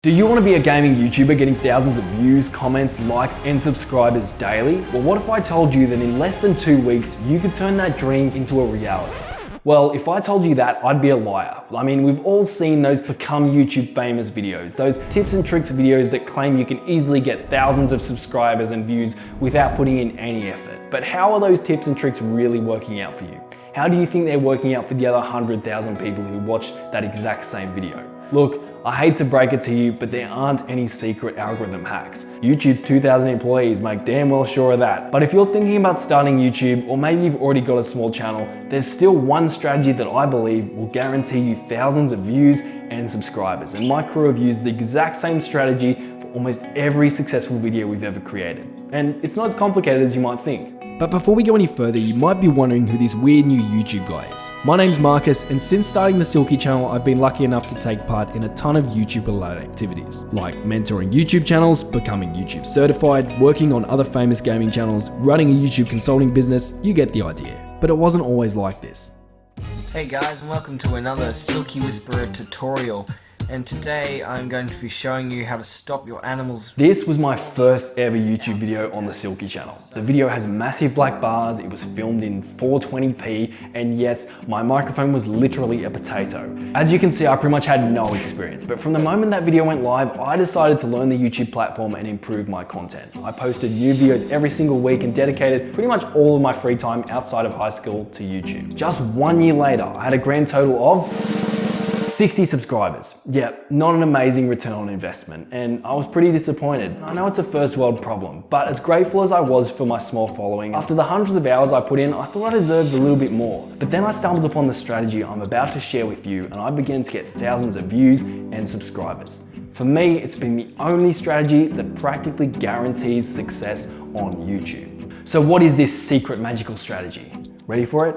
Do you want to be a gaming YouTuber getting thousands of views, comments, likes, and subscribers daily? Well, what if I told you that in less than 2 weeks, you could turn that dream into a reality? Well, if I told you that, I'd be a liar. I mean, we've all seen those become YouTube famous videos, those tips and tricks videos that claim you can easily get thousands of subscribers and views without putting in any effort. But how are those tips and tricks really working out for you? How do you think they're working out for the other 100,000 people who watched that exact same video? Look, I hate to break it to you, but there aren't any secret algorithm hacks. YouTube's 2,000 employees make damn well sure of that. But if you're thinking about starting YouTube, or maybe you've already got a small channel, there's still one strategy that I believe will guarantee you thousands of views and subscribers. And my crew have used the exact same strategy for almost every successful video we've ever created. And it's not as complicated as you might think. But before we go any further, you might be wondering who this weird new YouTube guy is. My name's Marcus, and since starting the Silkie channel, I've been lucky enough to take part in a ton of YouTube related activities, like mentoring YouTube channels, becoming YouTube certified, working on other famous gaming channels, running a YouTube consulting business. You get the idea. But it wasn't always like this. Hey guys, and welcome to another Silkie Whisperer tutorial. And today I'm going to be showing you how to stop your animals. This was my first ever YouTube video on the Silkie channel. The video has massive black bars, it was filmed in 420p, and yes, my microphone was literally a potato. As you can see, I pretty much had no experience, but from the moment that video went live, I decided to learn the YouTube platform and improve my content. I posted new videos every single week and dedicated pretty much all of my free time outside of high school to YouTube. Just 1 year later, I had a grand total of 60 subscribers. Yeah, not an amazing return on investment, and I was pretty disappointed. I know it's a first world problem, but as grateful as I was for my small following, after the hundreds of hours I put in, I thought I deserved a little bit more. But then I stumbled upon the strategy I'm about to share with you, and I began to get thousands of views and subscribers. For me, it's been the only strategy that practically guarantees success on YouTube. So what is this secret magical strategy? Ready for it?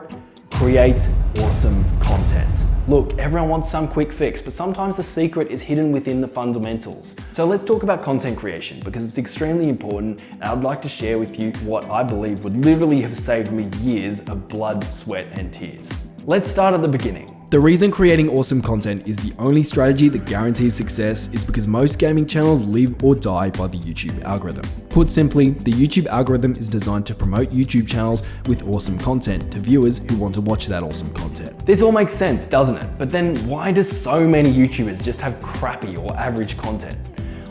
Create awesome content. Look, everyone wants some quick fix, but sometimes the secret is hidden within the fundamentals. So let's talk about content creation because it's extremely important, and I'd like to share with you what I believe would literally have saved me years of blood, sweat, and tears. Let's start at the beginning. The reason creating awesome content is the only strategy that guarantees success is because most gaming channels live or die by the YouTube algorithm. Put simply, the YouTube algorithm is designed to promote YouTube channels with awesome content to viewers who want to watch that awesome content. This all makes sense, doesn't it? But then why do so many YouTubers just have crappy or average content?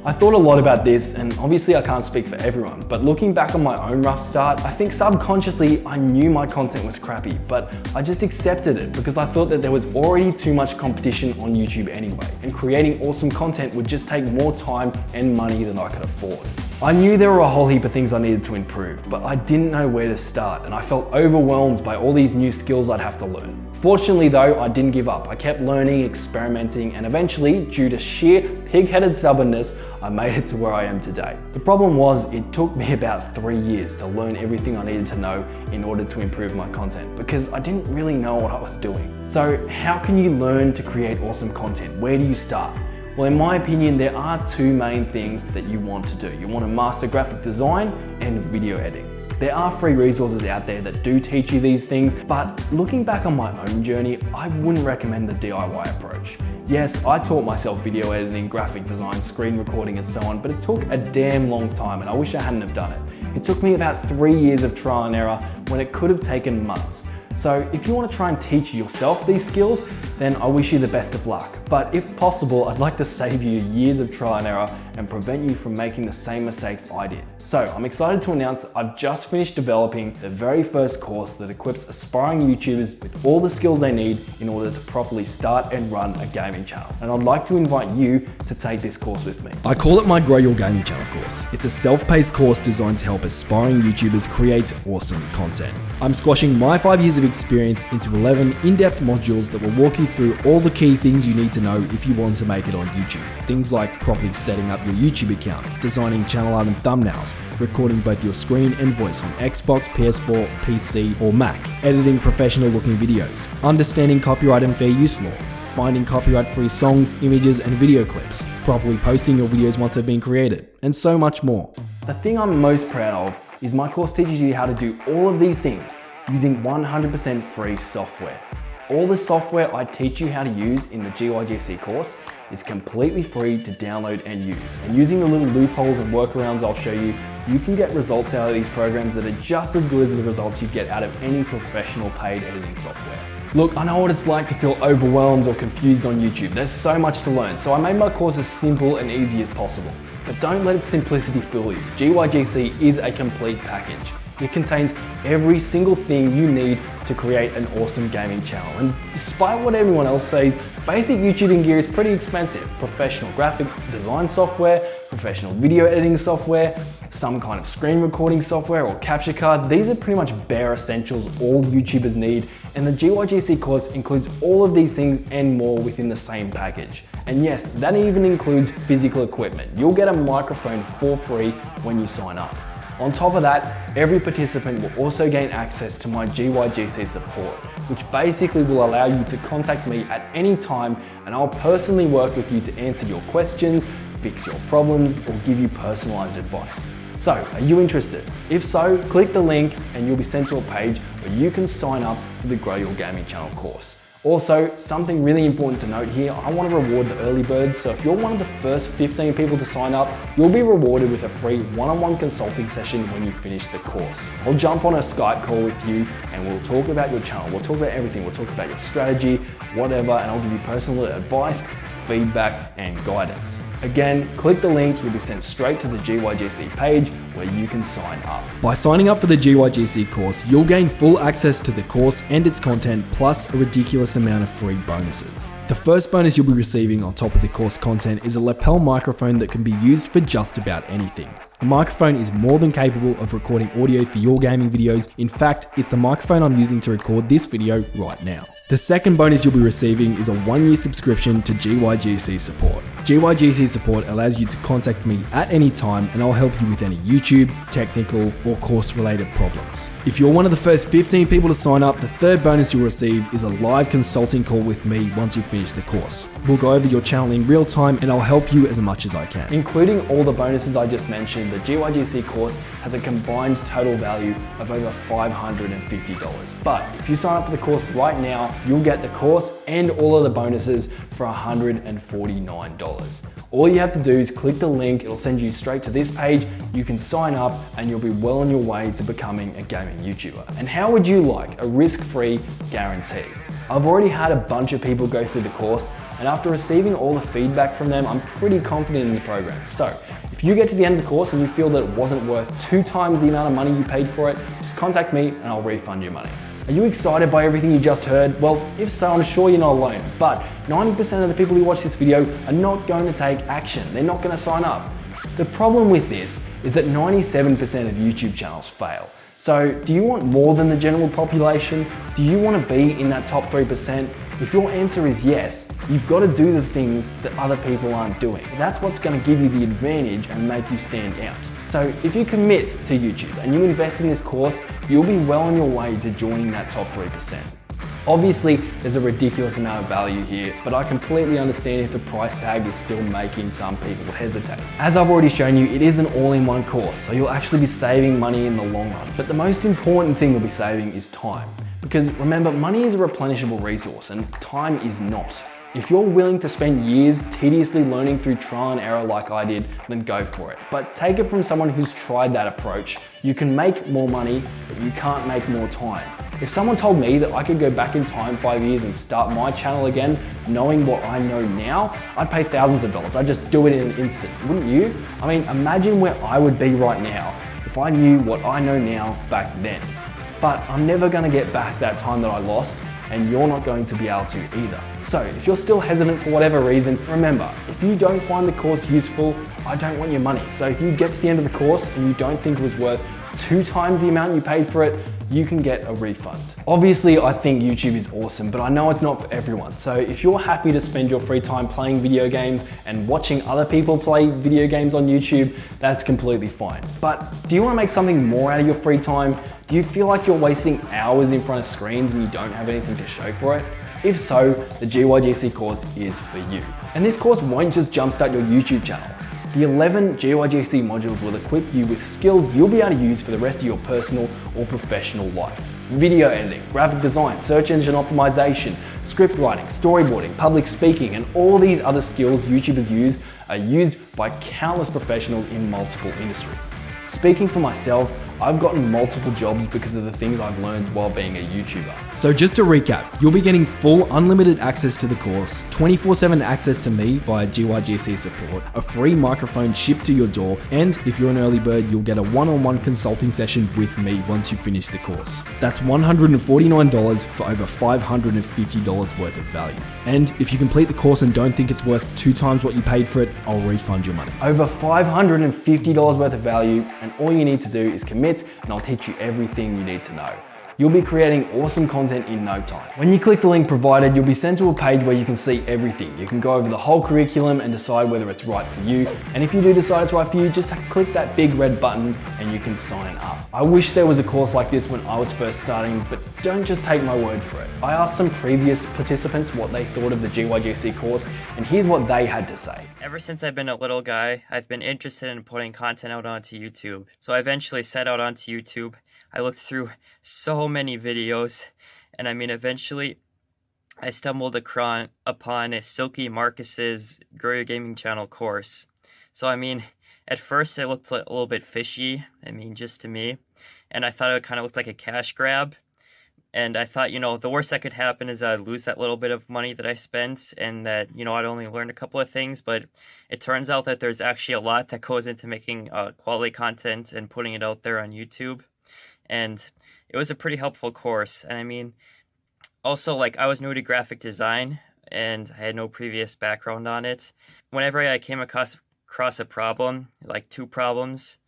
I thought a lot about this, and obviously I can't speak for everyone, but looking back on my own rough start, I think subconsciously I knew my content was crappy, but I just accepted it because I thought that there was already too much competition on YouTube anyway, and creating awesome content would just take more time and money than I could afford. I knew there were a whole heap of things I needed to improve, but I didn't know where to start, and I felt overwhelmed by all these new skills I'd have to learn. Fortunately though, I didn't give up. I kept learning, experimenting, and eventually, due to sheer pig-headed stubbornness, I made it to where I am today. The problem was, it took me about 3 years to learn everything I needed to know in order to improve my content, because I didn't really know what I was doing. So how can you learn to create awesome content? Where do you start? Well, in my opinion, there are two main things that you want to do. You want to master graphic design and video editing. There are free resources out there that do teach you these things, but looking back on my own journey, I wouldn't recommend the DIY approach. Yes, I taught myself video editing, graphic design, screen recording, and so on, but it took a damn long time, and I wish I hadn't have done it. It took me about 3 years of trial and error when it could have taken months. So if you want to try and teach yourself these skills, then I wish you the best of luck. But if possible, I'd like to save you years of trial and error and prevent you from making the same mistakes I did. So I'm excited to announce that I've just finished developing the very first course that equips aspiring YouTubers with all the skills they need in order to properly start and run a gaming channel. And I'd like to invite you to take this course with me. I call it my Grow Your Gaming Channel course. It's a self-paced course designed to help aspiring YouTubers create awesome content. I'm squashing my 5 years of experience into 11 in-depth modules that will walk you through all the key things you need to know if you want to make it on YouTube. Things like properly setting up your YouTube account, designing channel art and thumbnails, recording both your screen and voice on Xbox, PS4, PC, or Mac, editing professional looking videos, understanding copyright and fair use law, finding copyright-free songs, images, and video clips, properly posting your videos once they've been created, and so much more. The thing I'm most proud of is my course teaches you how to do all of these things using 100% free software. All the software I teach you how to use in the GYGC course is completely free to download and use. And using the little loopholes and workarounds I'll show you, you can get results out of these programs that are just as good as the results you get out of any professional paid editing software. Look, I know what it's like to feel overwhelmed or confused on YouTube. There's so much to learn, so I made my course as simple and easy as possible. But don't let its simplicity fool you. GYGC is a complete package. It contains every single thing you need to create an awesome gaming channel. And despite what everyone else says, basic YouTubing gear is pretty expensive. Professional graphic design software, professional video editing software, some kind of screen recording software or capture card. These are pretty much bare essentials all YouTubers need, and the GYGC course includes all of these things and more within the same package. And yes, that even includes physical equipment. You'll get a microphone for free when you sign up. On top of that, every participant will also gain access to my GYGC support, which basically will allow you to contact me at any time, and I'll personally work with you to answer your questions, fix your problems, or give you personalized advice. So, are you interested? If so, click the link and you'll be sent to a page where you can sign up for the Grow Your Gaming Channel course. Also, something really important to note here, I want to reward the early birds, so if you're one of the first 15 people to sign up, you'll be rewarded with a free one-on-one consulting session when you finish the course. I'll jump on a Skype call with you and we'll talk about your channel, we'll talk about everything, we'll talk about your strategy, whatever, and I'll give you personal advice, feedback, and guidance. Again, click the link, you'll be sent straight to the GYGC page where you can sign up. By signing up for the GYGC course, you'll gain full access to the course and its content, plus a ridiculous amount of free bonuses. The first bonus you'll be receiving on top of the course content is a lapel microphone that can be used for just about anything. The microphone is more than capable of recording audio for your gaming videos. In fact, it's the microphone I'm using to record this video right now. The second bonus you'll be receiving is a 1-year subscription to GYGC support. GYGC support allows you to contact me at any time and I'll help you with any YouTube, technical, or course related problems. If you're one of the first 15 people to sign up, the third bonus you'll receive is a live consulting call with me once you finish the course. We'll go over your channel in real time and I'll help you as much as I can. Including all the bonuses I just mentioned, the GYGC course has a combined total value of over $550. But if you sign up for the course right now, you'll get the course and all of the bonuses for $149. All you have to do is click the link, it'll send you straight to this page, you can sign up and you'll be well on your way to becoming a gaming YouTuber. And how would you like a risk-free guarantee? I've already had a bunch of people go through the course, and after receiving all the feedback from them, I'm pretty confident in the program. So if you get to the end of the course and you feel that it wasn't worth 2 times the amount of money you paid for it, just contact me and I'll refund your money. Are you excited by everything you just heard? Well, if so, I'm sure you're not alone, but 90% of the people who watch this video are not going to take action. They're not going to sign up. The problem with this is that 97% of YouTube channels fail. So do you want more than the general population? Do you want to be in that top 3%? If your answer is yes, you've got to do the things that other people aren't doing. That's what's going to give you the advantage and make you stand out. So if you commit to YouTube and you invest in this course, you'll be well on your way to joining that top 3%. Obviously, there's a ridiculous amount of value here, but I completely understand if the price tag is still making some people hesitate. As I've already shown you, it is an all-in-one course, so you'll actually be saving money in the long run. But the most important thing you'll be saving is time. Because remember, money is a replenishable resource and time is not. If you're willing to spend years tediously learning through trial and error like I did, then go for it. But take it from someone who's tried that approach. You can make more money, but you can't make more time. If someone told me that I could go back in time 5 years and start my channel again, knowing what I know now, I'd pay thousands of dollars. I'd just do it in an instant, wouldn't you? I mean, imagine where I would be right now if I knew what I know now back then. But I'm never gonna get back that time that I lost, and you're not going to be able to either. So if you're still hesitant for whatever reason, remember, if you don't find the course useful, I don't want your money. So if you get to the end of the course and you don't think it was worth 2 times the amount you paid for it, you can get a refund. Obviously, I think YouTube is awesome, but I know it's not for everyone. So if you're happy to spend your free time playing video games and watching other people play video games on YouTube, that's completely fine. But do you want to make something more out of your free time? Do you feel like you're wasting hours in front of screens and you don't have anything to show for it? If so, the GYGC course is for you. And this course won't just jumpstart your YouTube channel. The 11 GYGC modules will equip you with skills you'll be able to use for the rest of your personal or professional life. video editing, graphic design, search engine optimization, script writing, storyboarding, public speaking, and all these other skills YouTubers use are used by countless professionals in multiple industries. Speaking for myself, I've gotten multiple jobs because of the things I've learned while being a YouTuber. So just to recap, you'll be getting full unlimited access to the course, 24/7 access to me via GYGC support, a free microphone shipped to your door, and if you're an early bird, you'll get a one-on-one consulting session with me once you finish the course. That's $149 for over $550 worth of value. And if you complete the course and don't think it's worth 2 times what you paid for it, I'll refund your money. Over $550 worth of value, and all you need to do is commit and I'll teach you everything you need to know. You'll be creating awesome content in no time. When you click the link provided, you'll be sent to a page where you can see everything. You can go over the whole curriculum and decide whether it's right for you. And if you do decide it's right for you, just click that big red button and you can sign up. I wish there was a course like this when I was first starting, but don't just take my word for it. I asked some previous participants what they thought of the GYGC course, and here's what they had to say. Ever since I've been a little guy, I've been interested in putting content out onto YouTube. So I eventually set out onto YouTube. I looked through so many videos, and eventually I stumbled upon Silkie Marcus's Grow Your Gaming Channel course. So at first it looked a little bit fishy, just to me, and I thought it kind of looked like a cash grab. And I thought, the worst that could happen is I'd lose that little bit of money that I spent, and that, I'd only learned a couple of things. But it turns out that there's actually a lot that goes into making quality content and putting it out there on YouTube. And it was a pretty helpful course. And also, I was new to graphic design, and I had no previous background on it. Whenever I came across a problem, like 2 problems,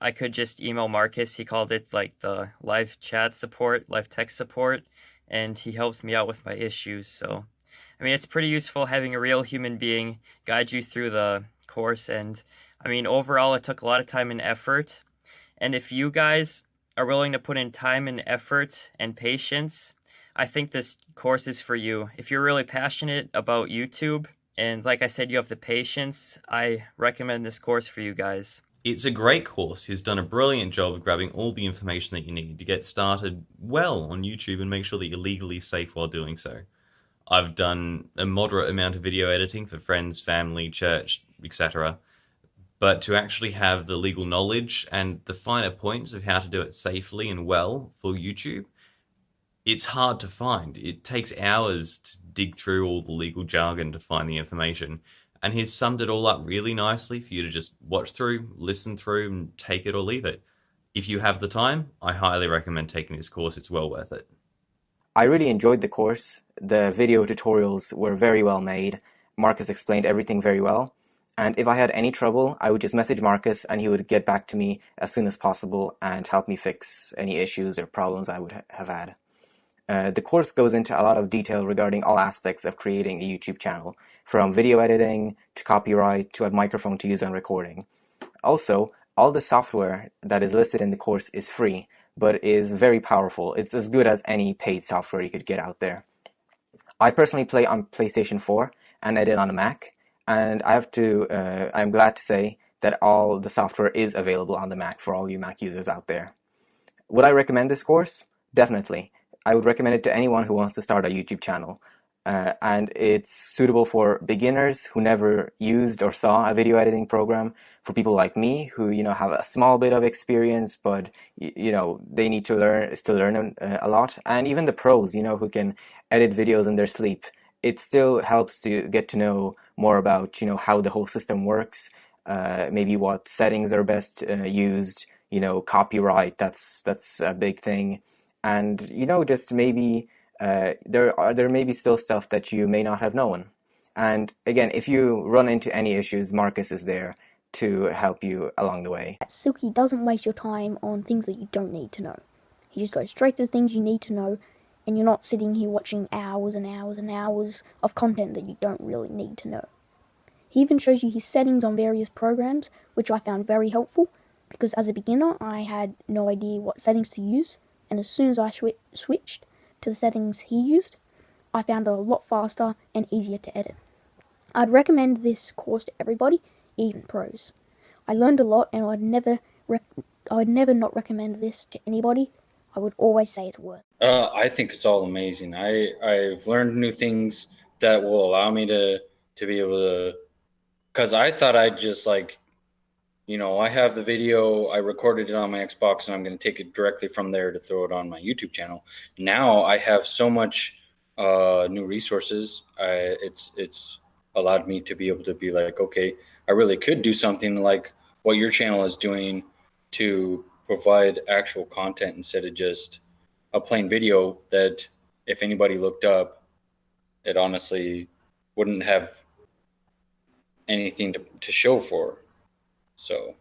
I could just email Marcus. He called it the live chat support, live text support, and he helped me out with my issues. So, it's pretty useful having a real human being guide you through the course. And overall, it took a lot of time and effort. And if you guys are willing to put in time and effort and patience, I think this course is for you. If you're really passionate about YouTube, and like I said, you have the patience, I recommend this course for you guys. It's a great course. He's done a brilliant job of grabbing all the information that you need to get started well on YouTube and make sure that you're legally safe while doing so. I've done a moderate amount of video editing for friends, family, church, etc. But to actually have the legal knowledge and the finer points of how to do it safely and well for YouTube, it's hard to find. It takes hours to dig through all the legal jargon to find the information. And he's summed it all up really nicely for you to just watch through, listen through, and take it or leave it. If you have the time, I highly recommend taking this course. It's well worth it. I really enjoyed the course. The video tutorials were very well made. Marcus explained everything very well. And if I had any trouble, I would just message Marcus and he would get back to me as soon as possible and help me fix any issues or problems I would have had. The course goes into a lot of detail regarding all aspects of creating a YouTube channel, from video editing to copyright to a microphone to use when recording. Also, all the software that is listed in the course is free, but is very powerful. It's as good as any paid software you could get out there. I personally play on PlayStation 4 and edit on a Mac, and I'm glad to say that all the software is available on the Mac for all you Mac users out there. Would I recommend this course? Definitely. I would recommend it to anyone who wants to start a YouTube channel. And it's suitable for beginners who never used or saw a video editing program, for people like me who, have a small bit of experience, but, they need to learn a lot. And even the pros, who can edit videos in their sleep. It still helps to get to know more about, how the whole system works, maybe what settings are best used, copyright, that's a big thing. And, just maybe there may be still stuff that you may not have known. And again, if you run into any issues, Marcus is there to help you along the way. Silkie doesn't waste your time on things that you don't need to know. He just goes straight to the things you need to know, and you're not sitting here watching hours and hours and hours of content that you don't really need to know. He even shows you his settings on various programs, which I found very helpful, because as a beginner, I had no idea what settings to use. And as soon as I switched to the settings he used, I found it a lot faster and easier to edit. I'd recommend this course to everybody, even pros. I learned a lot, and I'd never not recommend this to anybody. I would always say it's worth it. I think it's all amazing. I've learned new things that will allow me to be able to, because I thought I'd just like, I have the video, I recorded it on my Xbox, and I'm going to take it directly from there to throw it on my YouTube channel. Now I have so much new resources. It's allowed me to be able to be like, okay, I really could do something like what your channel is doing to provide actual content instead of just a plain video that if anybody looked up, it honestly wouldn't have anything to show for. So